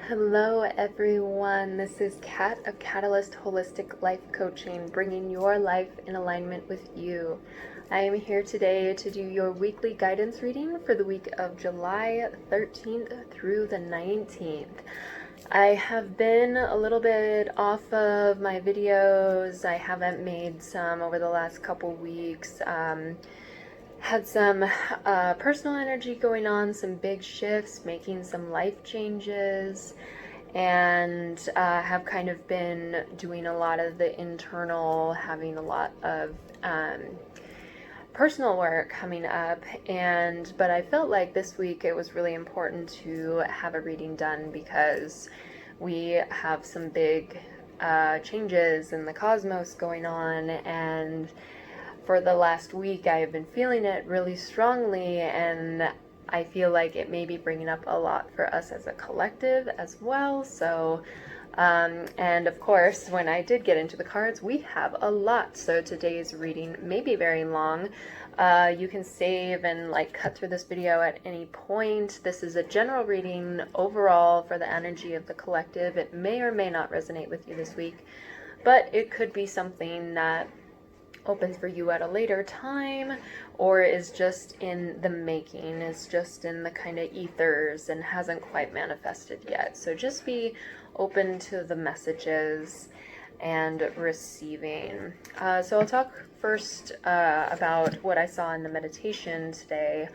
Hello everyone, this is Kat of Catalyst Holistic Life Coaching, bringing your life in alignment with you. I am here today to do your weekly guidance reading for the week of July 13th through the 19th. I have been a little bit off of my videos. I haven't made some over the last couple weeks. Had some personal energy going on, some big shifts, making some life changes, and have kind of been doing a lot of the internal, having a lot of personal work coming up. But I felt like this week it was really important to have a reading done because we have some big changes in the cosmos going on, and for the last week I have been feeling it really strongly, and I feel like it may be bringing up a lot for us as a collective as well. So and of course, when I did get into the cards, we have a lot. So today's reading may be very long. You can save and cut through this video at any point. This is a general reading overall for the energy of the collective. It may or may not resonate with you this week, but it could be something that opens for you at a later time, or is just in the making, is just in the kind of ethers and hasn't quite manifested yet. So just be open to the messages and receiving. So I'll talk first about what I saw in the meditation today.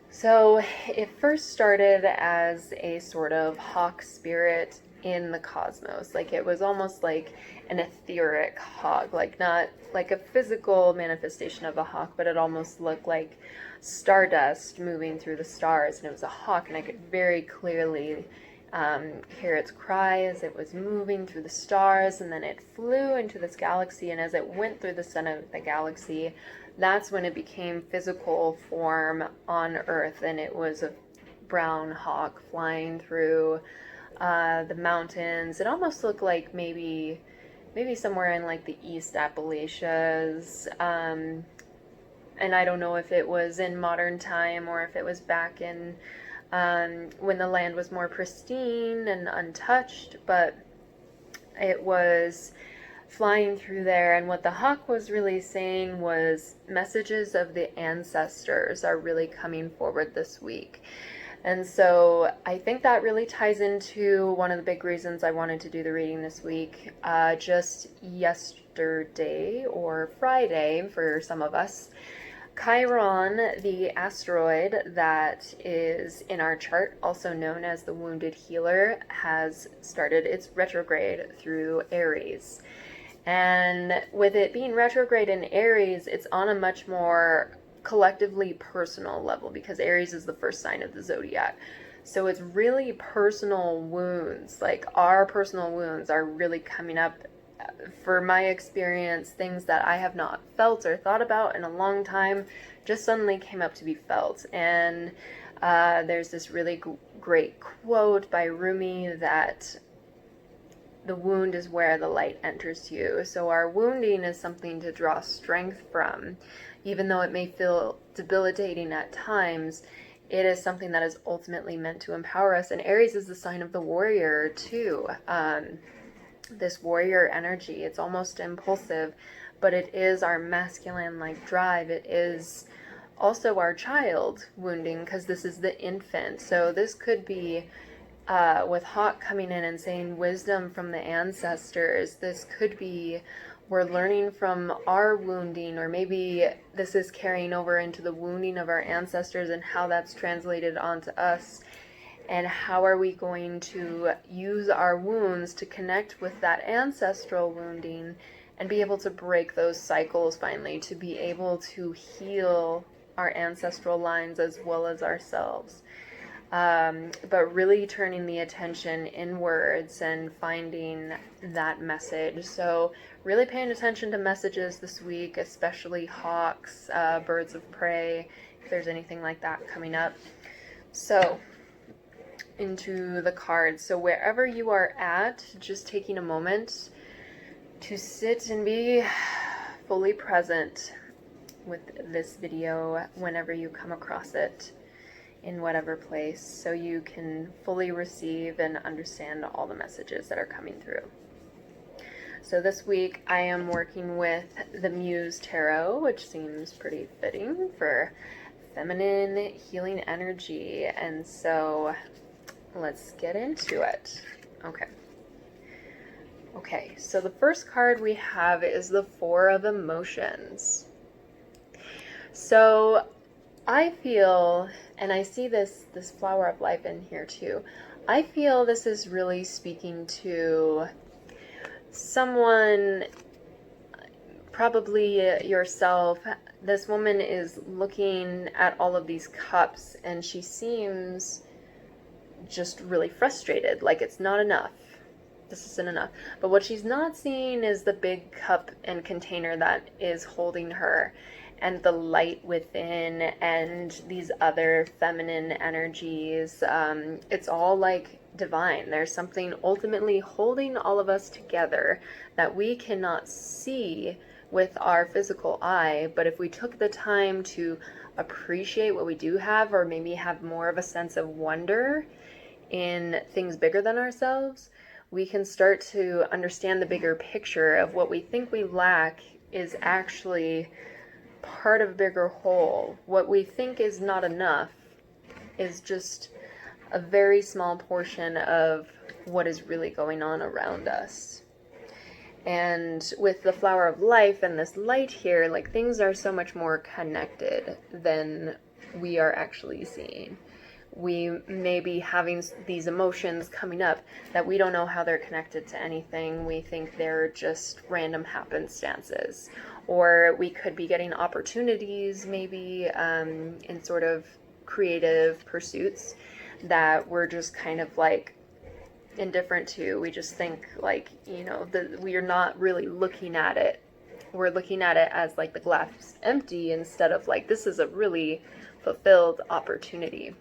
So it first started as a sort of hawk spirit in the cosmos. It was almost like an etheric hawk, not like a physical manifestation of a hawk, but it almost looked like stardust moving through the stars, and it was a hawk, and I could very clearly hear its cry as it was moving through the stars, and then it flew into this galaxy, and as it went through the center of the galaxy, that's when it became physical form on Earth, and it was a brown hawk flying through the mountains. It almost looked like maybe somewhere in the East Appalachias, and I don't know if it was in modern time or if it was back in when the land was more pristine and untouched, but it was flying through there. And what the hawk was really saying was messages of the ancestors are really coming forward this week. And so I think that really ties into one of the big reasons I wanted to do the reading this week. Just yesterday, or Friday for some of us, Chiron, the asteroid that is in our chart, also known as the Wounded Healer, has started its retrograde through Aries. And with it being retrograde in Aries, it's on a much more collectively personal level, because Aries is the first sign of the zodiac. So it's really personal wounds, our personal wounds are really coming up. For my experience, things that I have not felt or thought about in a long time just suddenly came up to be felt. And there's this really great quote by Rumi that the wound is where the light enters you. So our wounding is something to draw strength from. Even though it may feel debilitating at times, it is something that is ultimately meant to empower us. And Aries is the sign of the warrior too. This warrior energy, it's almost impulsive, but it is our masculine drive. It is also our child wounding, because this is the infant. So this could be with Hawk coming in and saying wisdom from the ancestors. This could be we're learning from our wounding, or maybe this is carrying over into the wounding of our ancestors and how that's translated onto us. And how are we going to use our wounds to connect with that ancestral wounding and be able to break those cycles finally, to be able to heal our ancestral lines as well as ourselves. But really turning the attention inwards and finding that message. So really paying attention to messages this week, especially hawks, birds of prey, if there's anything like that coming up. So into the cards. So wherever you are at, just taking a moment to sit and be fully present with this video whenever you come across it. in whatever place so you can fully receive and understand all the messages that are coming through. So this week I am working with the Muse Tarot, which seems pretty fitting for feminine healing energy. And so let's get into it. Okay, so the first card we have is the Four of Emotions. So I feel, and I see this flower of life in here too, I feel this is really speaking to someone, probably yourself. This woman is looking at all of these cups and she seems just really frustrated, like it's not enough. This isn't enough. But what she's not seeing is the big cup and container that is holding her, and the light within, and these other feminine energies. It's all like divine. There's something ultimately holding all of us together that we cannot see with our physical eye, but if we took the time to appreciate what we do have, or maybe have more of a sense of wonder in things bigger than ourselves, we can start to understand the bigger picture of what we think we lack is actually part of a bigger whole. What we think is not enough is just a very small portion of what is really going on around us. And with the flower of life and this light here, like, things are so much more connected than we are actually seeing. We may be having these emotions coming up that we don't know how they're connected to anything. We think they're just random happenstances. Or we could be getting opportunities maybe in sort of creative pursuits that we're just kind of like indifferent to. We just think like, we are not really looking at it. We're looking at it as like the glass empty instead of like, this is a really fulfilled opportunity.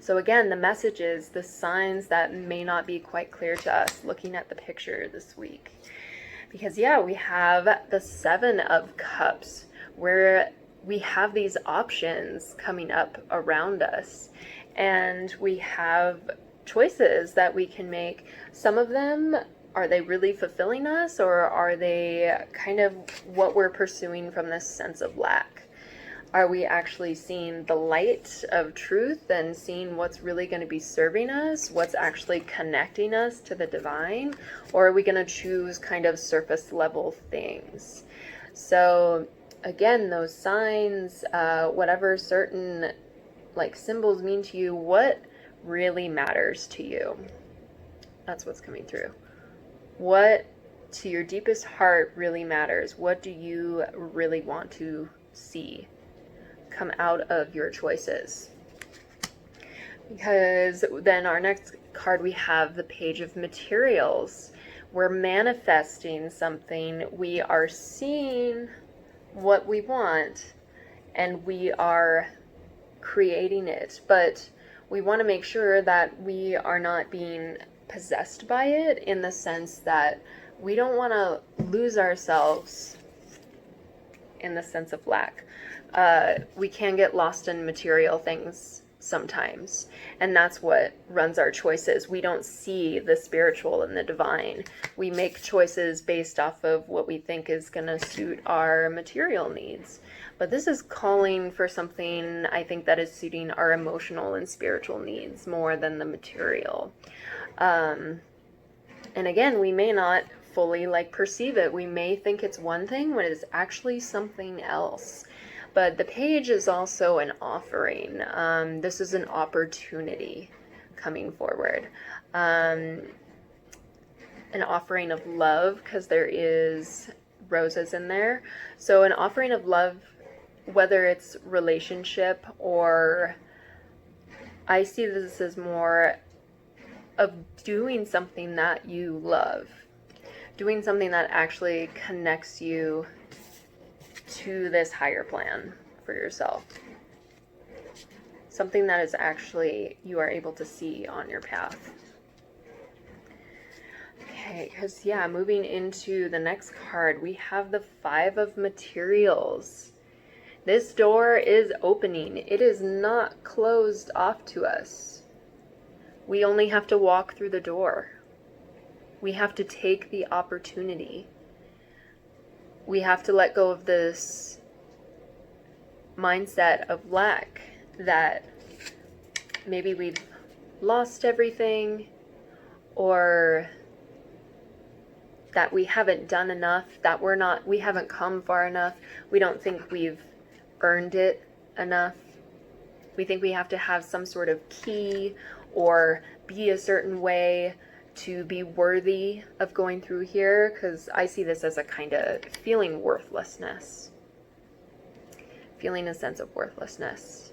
So again, the messages, the signs that may not be quite clear to us looking at the picture this week. Because we have the Seven of Cups, where we have these options coming up around us. And we have choices that we can make. Some of them, are they really fulfilling us, or are they kind of what we're pursuing from this sense of lack? Are we actually seeing the light of truth and seeing what's really going to be serving us, what's actually connecting us to the divine? Or are we going to choose kind of surface level things? So again, those signs, whatever certain like symbols mean to you, what really matters to you? That's what's coming through. What to your deepest heart really matters? What do you really want to see come out of your choices? Because then our next card, we have the Page of Materials. We're manifesting something. We are seeing what we want and we are creating it, but we want to make sure that we are not being possessed by it, in the sense that we don't want to lose ourselves in the sense of lack. We can get lost in material things sometimes, and that's what runs our choices. We don't see the spiritual and the divine. We make choices based off of what we think is going to suit our material needs. But this is calling for something, I think, that is suiting our emotional and spiritual needs more than the material. And again, we may not fully perceive it. We may think it's one thing when it's actually something else. But the page is also an offering. This is an opportunity coming forward. An offering of love, because there is roses in there. So an offering of love, whether it's relationship, or I see this as more of doing something that you love. Doing something that actually connects you to this higher plan for yourself. Something that is actually you are able to see on your path. Okay, because moving into the next card, we have the Five of Materials. This door is opening. It is not closed off to us. We only have to walk through the door. We have to take the opportunity. We have to let go of this mindset of lack, that maybe we've lost everything, or that we haven't done enough, that we haven't come far enough. We don't think we've earned it enough. We think we have to have some sort of key or be a certain way to be worthy of going through here, because I see this as a kind of feeling worthlessness. Feeling a sense of worthlessness.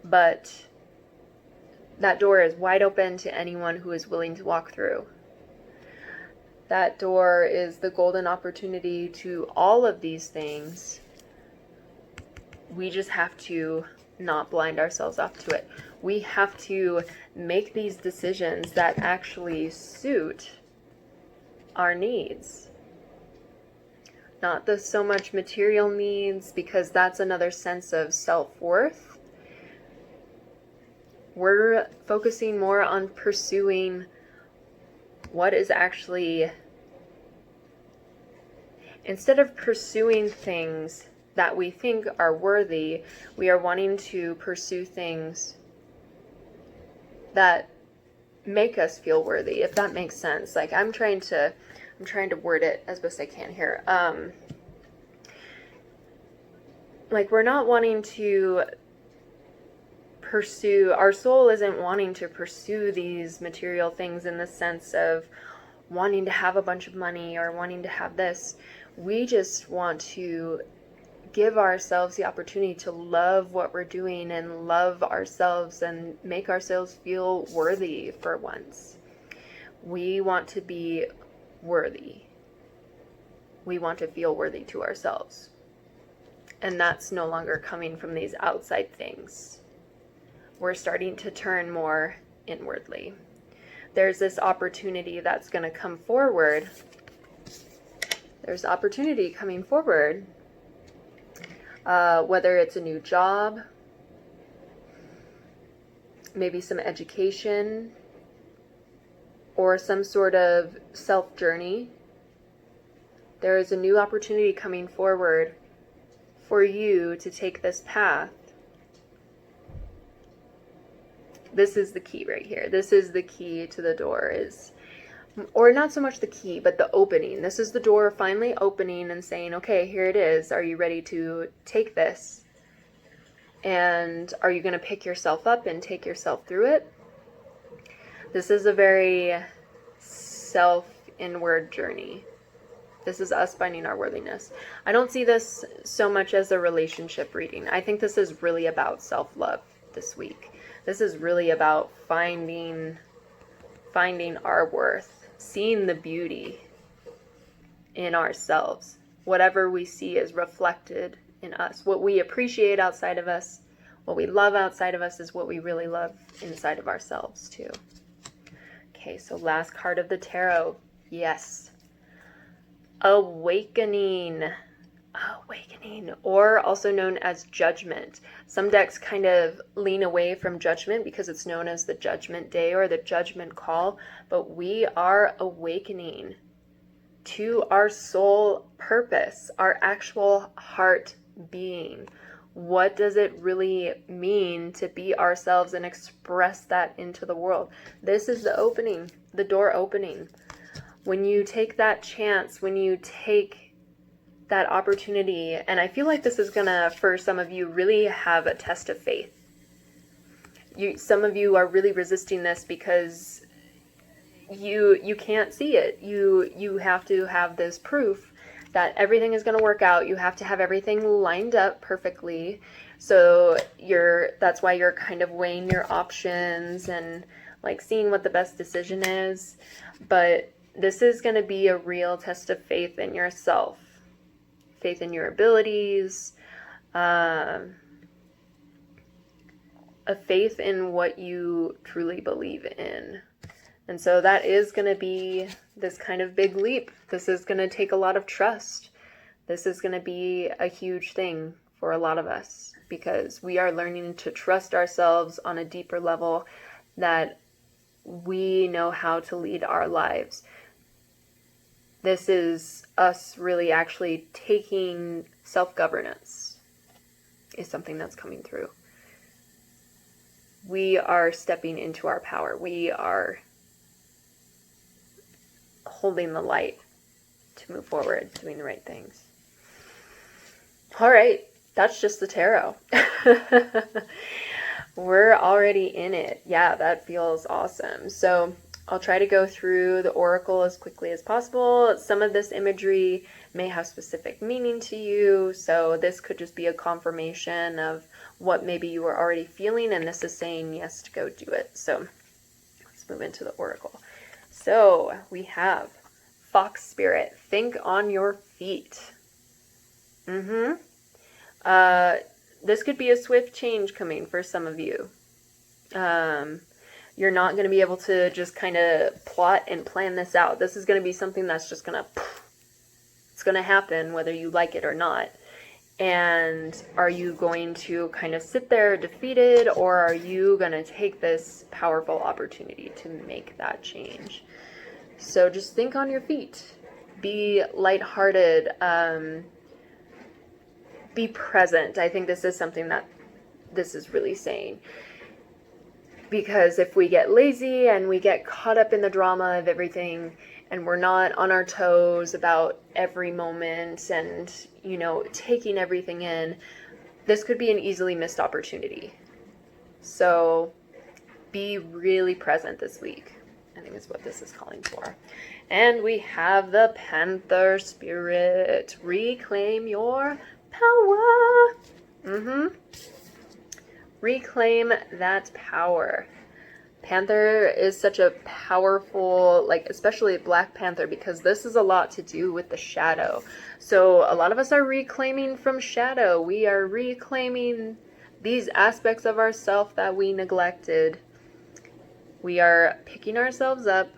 But that door is wide open to anyone who is willing to walk through. That door is the golden opportunity to all of these things. We just have to not blind ourselves off to it. We have to make these decisions that actually suit our needs. Not the so much material needs, because that's another sense of self-worth. We're focusing more on pursuing what is actually, instead of pursuing things that we think are worthy, we are wanting to pursue things that make us feel worthy, if that makes sense. Like, I'm trying to word it as best I can here. Like, we're not wanting to pursue, our soul isn't wanting to pursue these material things in the sense of wanting to have a bunch of money or wanting to have this. We just want to give ourselves the opportunity to love what we're doing and love ourselves and make ourselves feel worthy for once. We want to be worthy. We want to feel worthy to ourselves. And that's no longer coming from these outside things. We're starting to turn more inwardly. There's this opportunity that's going to come forward. There's opportunity coming forward. Whether it's a new job, maybe some education, or some sort of self-journey, there is a new opportunity coming forward for you to take this path. This is the key right here. This is the key to the door, or not so much the key, but the opening. This is the door finally opening and saying, okay, here it is. Are you ready to take this? And are you going to pick yourself up and take yourself through it? This is a very self-inward journey. This is us finding our worthiness. I don't see this so much as a relationship reading. I think this is really about self-love this week. This is really about finding our worth, seeing the beauty in ourselves. Whatever we see is reflected in us. What we appreciate outside of us, what we love outside of us, is what we really love inside of ourselves too. Okay, so last card of the tarot. Yes. Awakening. Awakening, or also known as judgment. Some decks kind of lean away from judgment because it's known as the judgment day or the judgment call, but we are awakening to our soul purpose, our actual heart being. What does it really mean to be ourselves and express that into the world? This is the opening, the door opening. When you take that chance, when you take that opportunity, and I feel like this is gonna, for some of you, really have a test of faith. Some of you are really resisting this because you can't see it. You have to have this proof that everything is gonna work out. You have to have everything lined up perfectly. So that's why you're kind of weighing your options and like seeing what the best decision is. But this is gonna be a real test of faith in yourself. Faith in your abilities, a faith in what you truly believe in. And so that is going to be this kind of big leap. This is going to take a lot of trust. This is going to be a huge thing for a lot of us, because we are learning to trust ourselves on a deeper level, that we know how to lead our lives. This is us really actually taking self-governance, is something that's coming through. We are stepping into our power. We are holding the light to move forward, doing the right things. All right, that's just the tarot. We're already in it. Yeah, that feels awesome. So I'll try to go through the oracle as quickly as possible. Some of this imagery may have specific meaning to you, so this could just be a confirmation of what maybe you were already feeling, and this is saying yes to go do it. So let's move into the oracle. So we have Fox Spirit, think on your feet. This could be a swift change coming for some of you. You're not going to be able to just kind of plot and plan this out. This is going to be something that's just going to, it's going to happen whether you like it or not. And are you going to kind of sit there defeated, or are you going to take this powerful opportunity to make that change? So just think on your feet. Be lighthearted. Be present. I think this is something that this is really saying. Because if we get lazy and we get caught up in the drama of everything, and we're not on our toes about every moment and, you know, taking everything in, this could be an easily missed opportunity. So be really present this week, I think is what this is calling for. And we have the Panther Spirit. Reclaim your power. Reclaim that power. Panther is such a powerful, like, especially Black Panther, because this is a lot to do with the shadow. So a lot of us are reclaiming from shadow. We are reclaiming these aspects of ourself that we neglected. We are picking ourselves up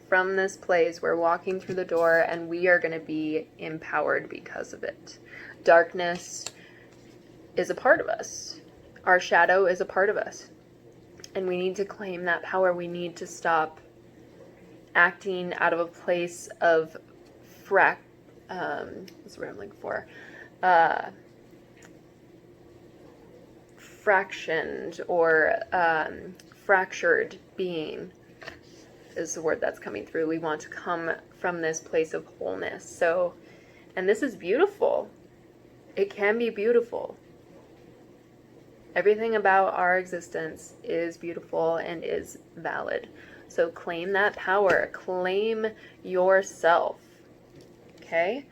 from this place. We're walking through the door, and we are going to be empowered because of it. Darkness is a part of us. Our shadow is a part of us. And we need to claim that power. We need to stop acting out of a place of what's the word I'm looking for? Fractioned or fractured being is the word that's coming through. We want to come from this place of wholeness. So, and this is beautiful. It can be beautiful. Everything about our existence is beautiful and is valid. So claim that power. Claim yourself. Okay?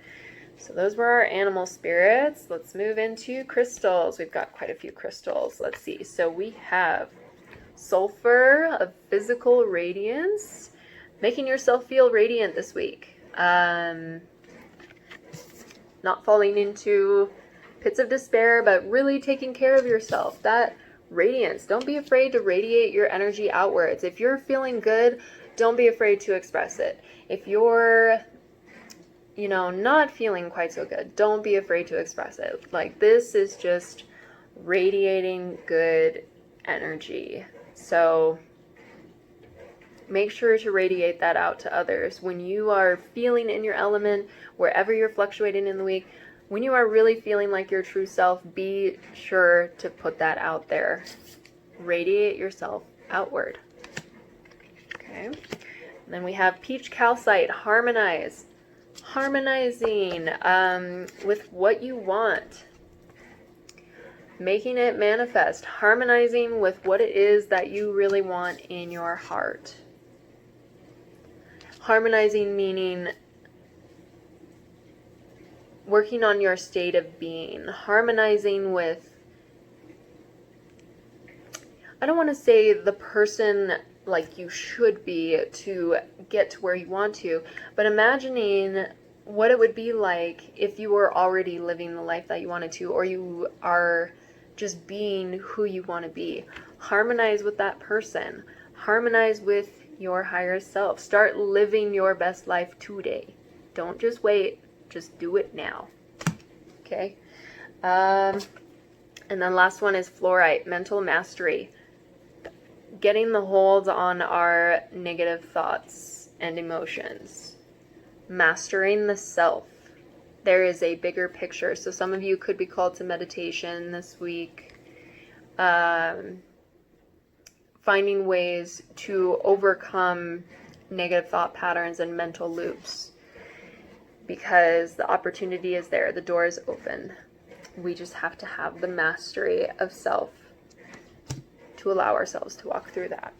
So those were our animal spirits. Let's move into crystals. We've got quite a few crystals. Let's see. So we have sulfur of physical radiance. Making yourself feel radiant this week. Not falling into pits of despair, but really taking care of yourself. That radiance. Don't be afraid to radiate your energy outwards. If you're feeling good, don't be afraid to express it. If you're, you know, not feeling quite so good, don't be afraid to express it. Like, this is just radiating good energy. So make sure to radiate that out to others. When you are feeling in your element, wherever you're fluctuating in the week, when you are really feeling like your true self, be sure to put that out there. Radiate yourself outward. Okay. And then we have peach calcite, harmonize. Harmonizing with what you want. Making it manifest. Harmonizing with what it is that you really want in your heart. Harmonizing meaning working on your state of being. Harmonizing with, I don't want to say the person like you should be to get to where you want to, but imagining what it would be like if you were already living the life that you wanted to, or you are just being who you want to be. Harmonize with that person. Harmonize with your higher self. Start living your best life today. Don't just wait. Just do it now. Okay? And then last one is fluorite, mental mastery. Getting the hold on our negative thoughts and emotions. Mastering the self. There is a bigger picture. So some of you could be called to meditation this week. Finding ways to overcome negative thought patterns and mental loops. Because the opportunity is there. The door is open. We just have to have the mastery of self to allow ourselves to walk through that.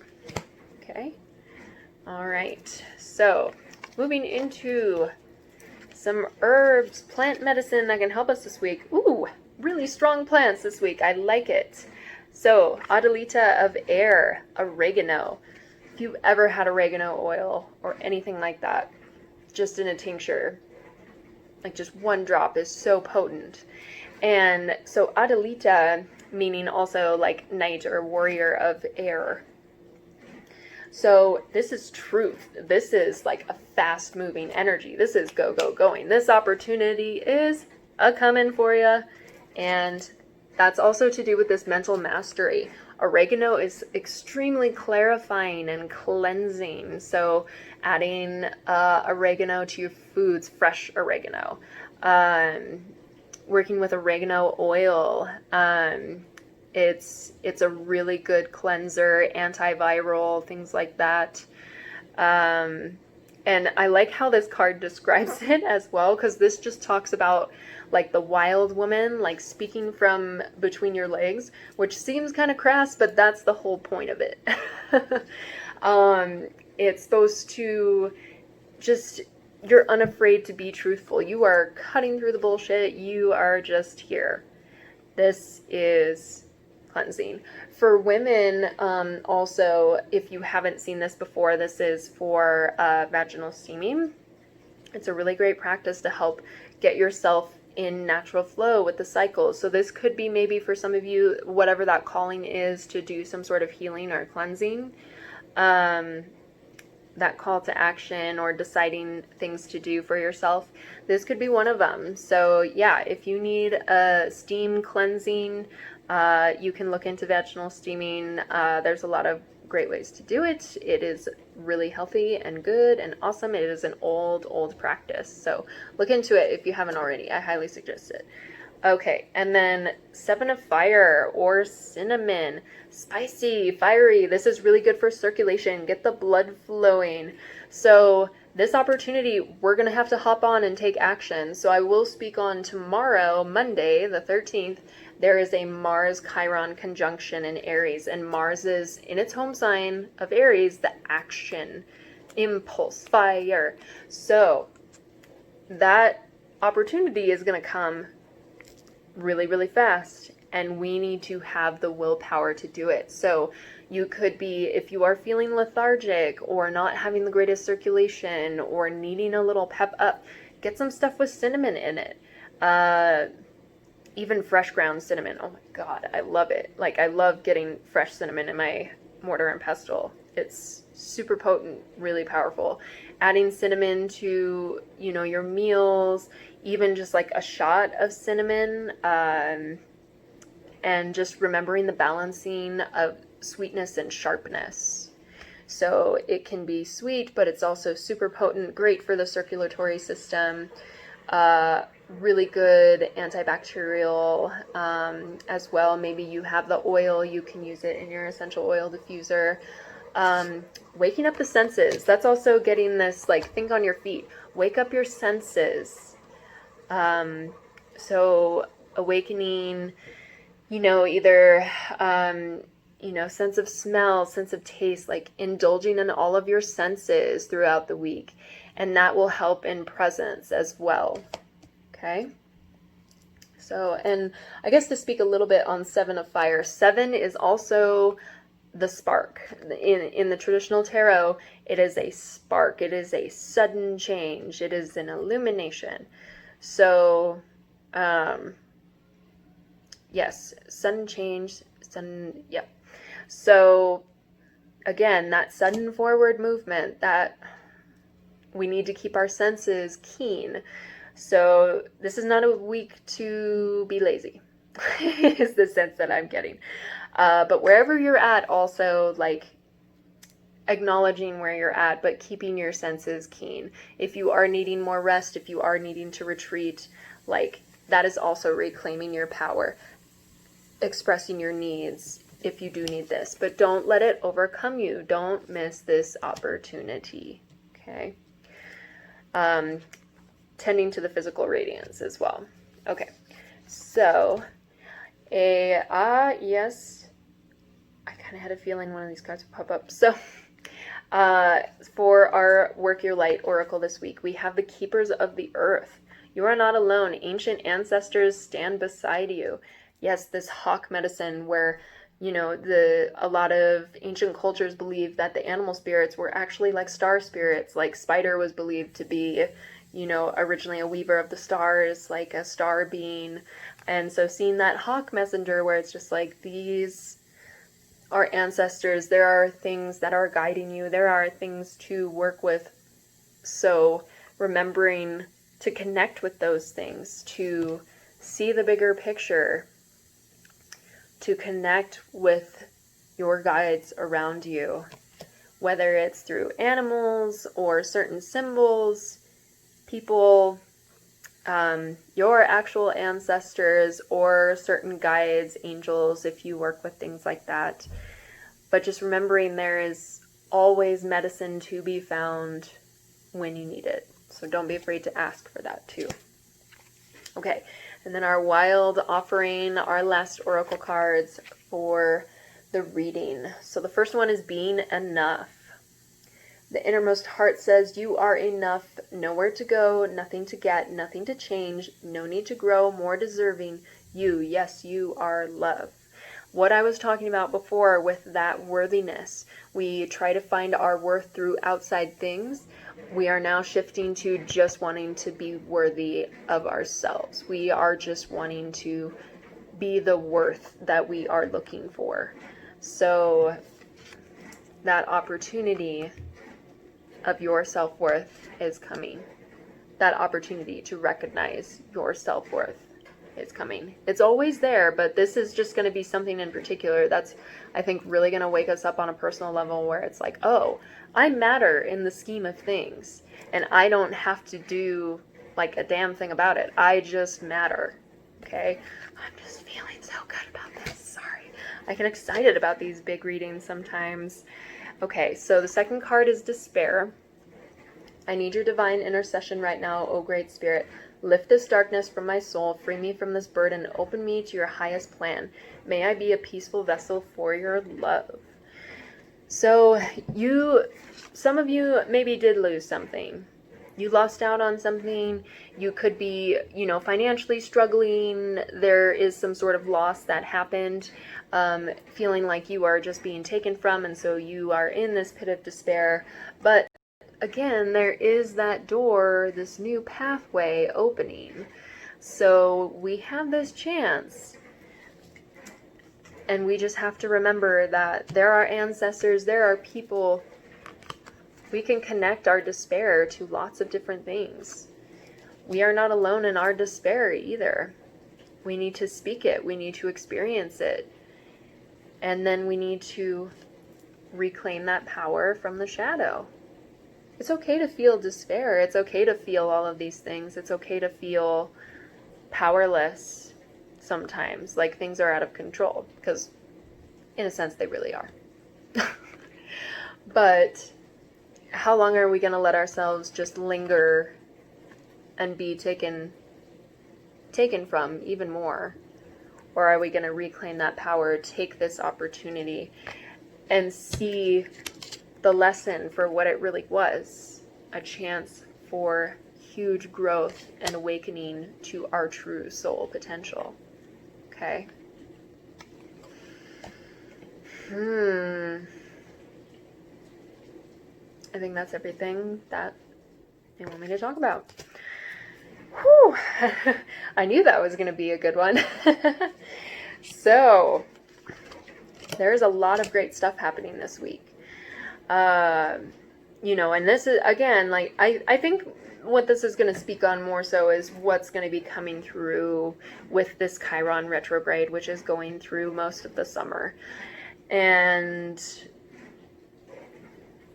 Okay? All right. So, moving into some herbs, plant medicine that can help us this week. Ooh, really strong plants this week. I like it. So, Adelita of Air, oregano. If you've ever had oregano oil or anything like that, just in a tincture, like just one drop is so potent. And so Adelita, meaning also like knight or warrior of air. So this is truth. This is like a fast moving energy. This is go, go, going. This opportunity is a coming for you. And that's also to do with this mental mastery. Oregano is extremely clarifying and cleansing. So adding oregano to your foods, fresh oregano. Working with oregano oil. It's a really good cleanser, antiviral, things like that. And I like how this card describes it as well, because this just talks about like the wild woman, like speaking from between your legs, which seems kind of crass, but that's the whole point of it. It's supposed to just, you're unafraid to be truthful. You are cutting through the bullshit. You are just here. This is cleansing. For women, also, if you haven't seen this before, this is for vaginal steaming. It's a really great practice to help get yourself in natural flow with the cycles. So this could be maybe for some of you, whatever that calling is, to do some sort of healing or cleansing. That call to action or deciding things to do for yourself, this could be one of them. So yeah, if you need a steam cleansing, you can look into vaginal steaming. There's a lot of great ways to do it. It is really healthy and good and awesome. It is an old practice. So look into it if you haven't already. I highly suggest it. Okay, and then 7 of Fire or cinnamon. Spicy, fiery. This is really good for circulation. Get the blood flowing. So this opportunity, we're going to have to hop on and take action. So I will speak on tomorrow, Monday, the 13th. There is a Mars-Chiron conjunction in Aries, and Mars is in its home sign of Aries, the action, impulse, fire. So that opportunity is going to come really, really fast, and we need to have the willpower to do it. So you could be, if you are feeling lethargic or not having the greatest circulation or needing a little pep up, get some stuff with cinnamon in it. Even fresh ground cinnamon. Oh my God, I love it. Like, I love getting fresh cinnamon in my mortar and pestle. It's super potent, really powerful. Adding cinnamon to, your meals, even just like a shot of cinnamon, and just remembering the balancing of sweetness and sharpness. So it can be sweet, but it's also super potent, great for the circulatory system. Really good antibacterial as well. Maybe you have the oil, you can use it in your essential oil diffuser. Waking up the senses. That's also getting this, like, think on your feet. Wake up your senses. So awakening, either, sense of smell, sense of taste, like indulging in all of your senses throughout the week. And that will help in presence as well. Okay. So, and I guess to speak a little bit on 7 of Fire, 7 is also the spark. In the traditional tarot, it is a spark. It is a sudden change. It is an illumination. So, yes, sudden change, yep. So, again, that sudden forward movement, that we need to keep our senses keen. So this is not a week to be lazy. is the sense that I'm getting. But wherever you're at, also, like, acknowledging where you're at, but keeping your senses keen. If you are needing more rest, if you are needing to retreat, like, that is also reclaiming your power, expressing your needs if you do need this, but don't let it overcome you. Don't miss this opportunity. Okay. Tending to the physical radiance as well. Okay. So, yes, I kind of had a feeling one of these cards would pop up. So, for our Work Your Light Oracle this week, we have the Keepers of the Earth. You are not alone. Ancient ancestors stand beside you. Yes, this hawk medicine where, a lot of ancient cultures believe that the animal spirits were actually like star spirits. Like Spider was believed to be, originally a weaver of the stars, like a star being. And so seeing that hawk messenger where it's just like, these are ancestors, there are things that are guiding you, there are things to work with. So remembering to connect with those things, to see the bigger picture, to connect with your guides around you, whether it's through animals or certain symbols, people, your actual ancestors, or certain guides, angels, if you work with things like that. But just remembering there is always medicine to be found when you need it. So don't be afraid to ask for that too. Okay, and then our wild offering, our last oracle cards for the reading. So the first one is being enough. The innermost heart says, you are enough, nowhere to go, nothing to get, nothing to change, no need to grow, more deserving. You, yes, you are love. What I was talking about before with that worthiness, we try to find our worth through outside things. We are now shifting to just wanting to be worthy of ourselves. We are just wanting to be the worth that we are looking for. So that opportunity of your self-worth is coming. That opportunity to recognize your self-worth is coming. It's always there, but this is just going to be something in particular that's, I think, really going to wake us up on a personal level where it's like, oh, I matter in the scheme of things, and I don't have to do like a damn thing about it. I just matter. Okay? I'm just feeling so good about this. Sorry. I get excited about these big readings sometimes. Okay, so the second card is despair. I need your divine intercession right now, O Great Spirit. Lift this darkness from my soul, free me from this burden, open me to your highest plan. May I be a peaceful vessel for your love. So some of you maybe did lose something. You lost out on something. You could be, financially struggling. There is some sort of loss that happened, feeling like you are just being taken from, and so you are in this pit of despair. But again, there is that door, this new pathway opening. So we have this chance. And we just have to remember that there are ancestors, there are people. We can connect our despair to lots of different things. We are not alone in our despair either. We need to speak it. We need to experience it. And then we need to reclaim that power from the shadow. It's okay to feel despair. It's okay to feel all of these things. It's okay to feel powerless sometimes, like things are out of control, because in a sense they really are. But how long are we going to let ourselves just linger and be taken from even more? Or are we going to reclaim that power, take this opportunity, and see the lesson for what it really was, a chance for huge growth and awakening to our true soul potential. Okay? I think that's everything that they want me to talk about. Whew. I knew that was going to be a good one. So, there's a lot of great stuff happening this week. And this is, again, like, I think what this is going to speak on more so is what's going to be coming through with this Chiron retrograde, which is going through most of the summer. And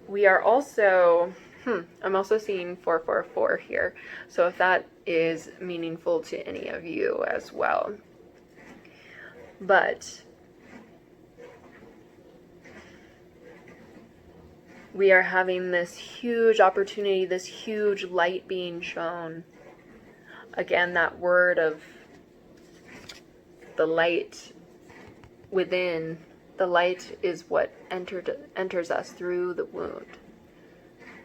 we are also, I'm also seeing 444 here. So if that is meaningful to any of you as well. But we are having this huge opportunity, this huge light being shown. Again, that word of the light within. The light is what enters us through the wound.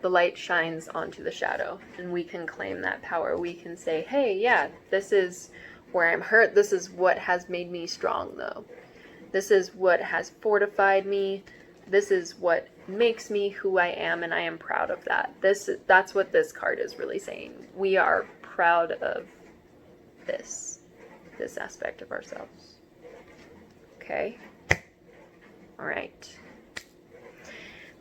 The light shines onto the shadow, and we can claim that power. We can say, hey, yeah, this is where I'm hurt. This is what has made me strong, though. This is what has fortified me. This is what makes me who I am, and I am proud of that. That's what this card is really saying. We are proud of this aspect of ourselves. Okay? All right.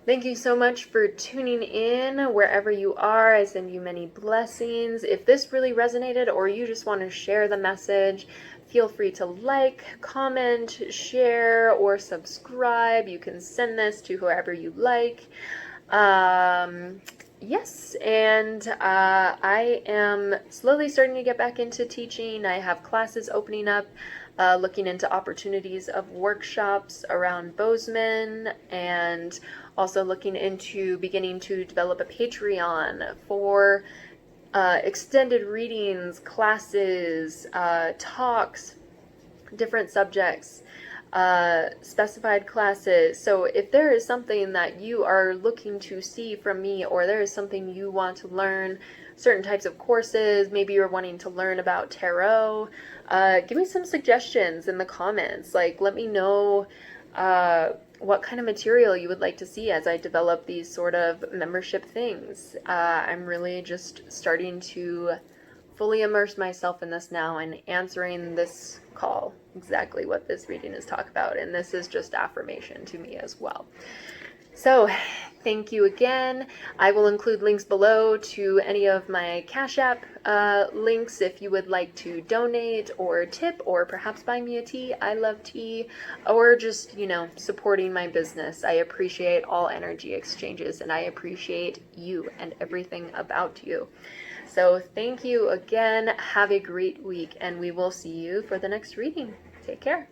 Thank you so much for tuning in wherever you are. I send you many blessings. If this really resonated or you just want to share the message, feel free to like, comment, share, or subscribe. You can send this to whoever you like. Yes, and I am slowly starting to get back into teaching. I have classes opening up, looking into opportunities of workshops around Bozeman, and also looking into beginning to develop a Patreon for extended readings, classes, talks, different subjects, specified classes. So if there is something that you are looking to see from me, or there is something you want to learn, certain types of courses, maybe you're wanting to learn about tarot, give me some suggestions in the comments. Like, let me know what kind of material you would like to see as I develop these sort of membership things. I'm really just starting to fully immerse myself in this now and answering this call, exactly what this reading is talking about. And this is just affirmation to me as well. So thank you again. I will include links below to any of my CashApp links if you would like to donate or tip, or perhaps buy me a tea. I love tea. Or just, supporting my business. I appreciate all energy exchanges, and I appreciate you and everything about you. So thank you again. Have a great week, and we will see you for the next reading. Take care.